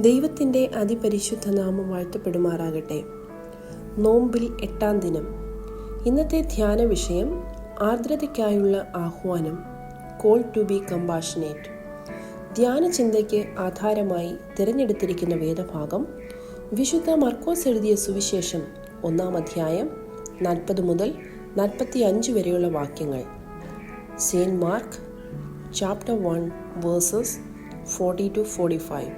ദൈവത്തിൻ്റെ അതിപരിശുദ്ധ നാമം വാഴ്ത്തപ്പെടുമാറാകട്ടെ. നോമ്പിൽ 8-ാം ദിനം. ഇന്നത്തെ ധ്യാന വിഷയം ആർദ്രതയ്ക്കായുള്ള ആഹ്വാനം, കോൾ ടു ബി കമ്പാഷനേറ്റ്. ധ്യാന ചിന്തയ്ക്ക് ആധാരമായി തിരഞ്ഞെടുത്തിരിക്കുന്ന വേദഭാഗം വിശുദ്ധ മർക്കോസ് എഴുതിയ സുവിശേഷം 1-ാം അധ്യായം 40 മുതൽ 45 വരെയുള്ള വാക്യങ്ങൾ. Saint mark chapter 1 versus 40-45.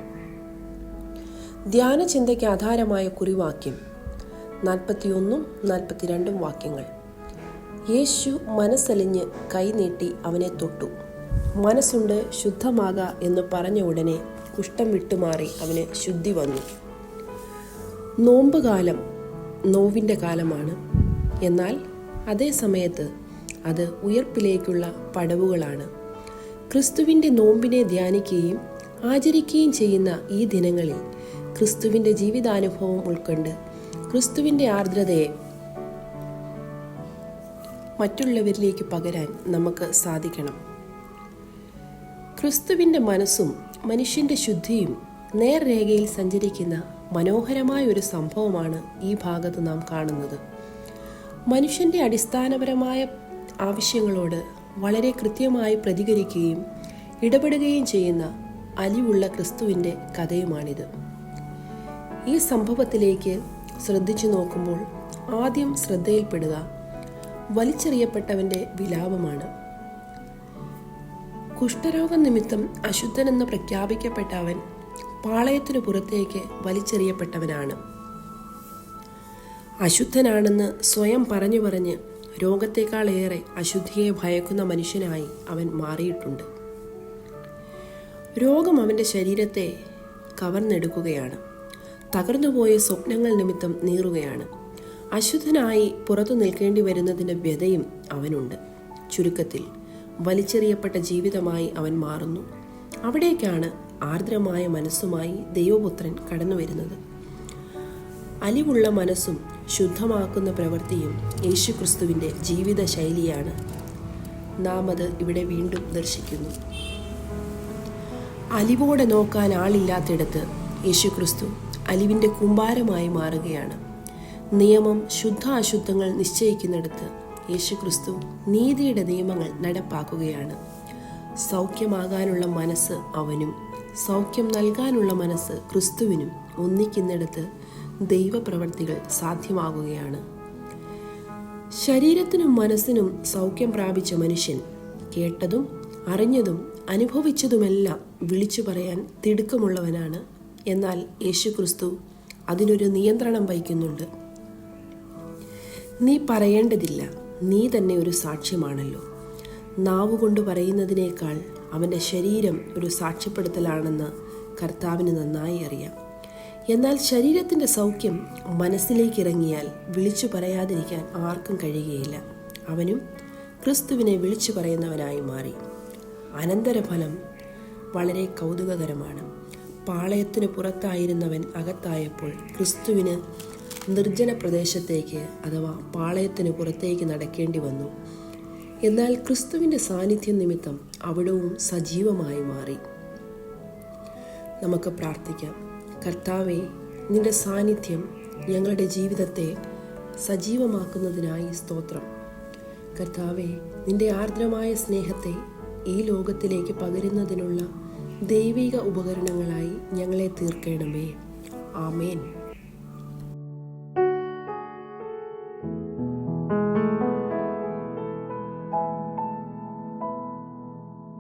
ധ്യാന ചിന്തയ്ക്ക് ആധാരമായ കുറിവാക്യം 41-42 വാക്യങ്ങൾ. യേശു മനസ്സലിഞ്ഞ് കൈനീട്ടി അവനെ തൊട്ടു. മനസ്സുണ്ട്, ശുദ്ധമാക എന്ന് പറഞ്ഞ ഉടനെ കുഷ്ഠം വിട്ടുമാറി അവന് ശുദ്ധി വന്നു. നോമ്പ് കാലം നോവിൻ്റെ കാലമാണ്. എന്നാൽ അതേ സമയത്ത് അത് ഉയർപ്പിലേക്കുള്ള പടവുകളാണ്. ക്രിസ്തുവിൻ്റെ നോമ്പിനെ ധ്യാനിക്കുകയും ആചരിക്കുകയും ചെയ്യുന്ന ഈ ദിനങ്ങളിൽ ക്രിസ്തുവിൻ്റെ ജീവിതാനുഭവം ഉൾക്കൊണ്ട് ക്രിസ്തുവിൻ്റെ ആർദ്രതയെ മറ്റുള്ളവരിലേക്ക് പകരാൻ നമുക്ക് സാധിക്കണം. ക്രിസ്തുവിൻ്റെ മനസ്സും മനുഷ്യൻ്റെ ശുദ്ധിയും നേർരേഖയിൽ സഞ്ചരിക്കുന്ന മനോഹരമായ ഒരു സംഭവമാണ് ഈ ഭാഗത്ത് നാം കാണുന്നത്. മനുഷ്യൻ്റെ അടിസ്ഥാനപരമായ ആവശ്യങ്ങളോട് വളരെ കൃത്യമായി പ്രതികരിക്കുകയും ഇടപെടുകയും ചെയ്യുന്ന അലിവുള്ള ക്രിസ്തുവിൻ്റെ കഥയുമാണിത്. ഈ സംഭവത്തിലേക്ക് ശ്രദ്ധിച്ചു നോക്കുമ്പോൾ ആദ്യം ശ്രദ്ധയിൽപ്പെടുക വലിച്ചെറിയപ്പെട്ടവൻ്റെ വിലാപമാണ്. കുഷ്ഠരോഗം നിമിത്തം അശുദ്ധനെന്ന് പ്രഖ്യാപിക്കപ്പെട്ട അവൻ പാളയത്തിനു പുറത്തേക്ക് വലിച്ചെറിയപ്പെട്ടവനാണ്. അശുദ്ധനാണെന്ന് സ്വയം പറഞ്ഞു രോഗത്തെക്കാളേറെ അശുദ്ധിയെ ഭയക്കുന്ന മനുഷ്യനായി അവൻ മാറിയിട്ടുണ്ട്. രോഗം അവൻ്റെ ശരീരത്തെ കവർന്നെടുക്കുകയാണ്. തകർന്നുപോയ സ്വപ്നങ്ങൾ നിമിത്തം നീറുകയാണ്. അശുദ്ധനായി പുറത്തു നിൽക്കേണ്ടി വരുന്നതിൻ്റെ വ്യതയും അവനുണ്ട്. ചുരുക്കത്തിൽ വലിച്ചെറിയപ്പെട്ട ജീവിതമായി അവൻ മാറുന്നു. അവിടേക്കാണ് ആർദ്രമായ മനസ്സുമായി ദൈവപുത്രൻ കടന്നു വരുന്നത്. അലിവുള്ള മനസ്സും ശുദ്ധമാക്കുന്ന പ്രവൃത്തിയും യേശുക്രിസ്തുവിൻ്റെ ജീവിത ശൈലിയാണ്. നാം അത് ഇവിടെ വീണ്ടും ദർശിക്കുന്നു. അലിവോടെ നോക്കാൻ ആളില്ലാത്തിടത്ത് യേശുക്രിസ്തു അലിവിൻ്റെ കൂമ്പാരമായി മാറുകയാണ്. നിയമം ശുദ്ധ അശുദ്ധങ്ങൾ നിശ്ചയിക്കുന്നിടത്ത് യേശുക്രിസ്തു നീതിയുടെ നിയമങ്ങൾ നടപ്പാക്കുകയാണ്. സൗഖ്യമാകാനുള്ള മനസ്സ് അവനും സൗഖ്യം നൽകാനുള്ള മനസ്സ് ക്രിസ്തുവിനും ഒന്നിക്കുന്നിടത്ത് ദൈവപ്രവർത്തികൾ സാധ്യമാകുകയാണ്. ശരീരത്തിനും മനസ്സിനും സൗഖ്യം പ്രാപിച്ച മനുഷ്യൻ കേട്ടതും അറിഞ്ഞതും അനുഭവിച്ചതുമെല്ലാം വിളിച്ചു പറയാൻ തിടുക്കമുള്ളവനാണ്. എന്നാൽ യേശുക്രിസ്തു അതിനൊരു നിയന്ത്രണം വയ്ക്കുന്നുണ്ട്. നീ പറയേണ്ടതില്ല, നീ തന്നെ ഒരു സാക്ഷ്യമാണല്ലോ. നാവുകൊണ്ട് പറയുന്നതിനേക്കാൾ അവൻ്റെ ശരീരം ഒരു സാക്ഷ്യപ്പെടുത്തലാണെന്ന് കർത്താവിന് നന്നായി അറിയാം. എന്നാൽ ശരീരത്തിൻ്റെ സൗഖ്യം മനസ്സിലേക്ക് ഇറങ്ങിയാൽ വിളിച്ചു പറയാതിരിക്കാൻ ആർക്കും കഴിയുകയില്ല. അവനും ക്രിസ്തുവിനെ വിളിച്ചു പറയുന്നവനായി മാറി. അനന്തരഫലം വളരെ കൗതുകകരമാണ്. പാളയത്തിന് പുറത്തായിരുന്നവൻ അകത്തായപ്പോൾ ക്രിസ്തുവിന് നിർജ്ജന പ്രദേശത്തേക്ക് അഥവാ പാളയത്തിന് പുറത്തേക്ക് നടക്കേണ്ടി വന്നു. എന്നാൽ ക്രിസ്തുവിൻ്റെ സാന്നിധ്യം നിമിത്തം അവിടവും സജീവമായി മാറി. നമുക്ക് പ്രാർത്ഥിക്കാം. കർത്താവേ, നിന്റെ സാന്നിധ്യം ഞങ്ങളുടെ ജീവിതത്തെ സജീവമാക്കുന്നതിനായി സ്തോത്രം. കർത്താവേ, നിന്റെ ആർദ്രമായ സ്നേഹത്തെ ഈ ലോകത്തിലേക്ക് പകരുന്നതിനുള്ള ദൈവിക ഉപകരണങ്ങളായി ഞങ്ങളെ തീർക്കണമേ. ആമേൻ.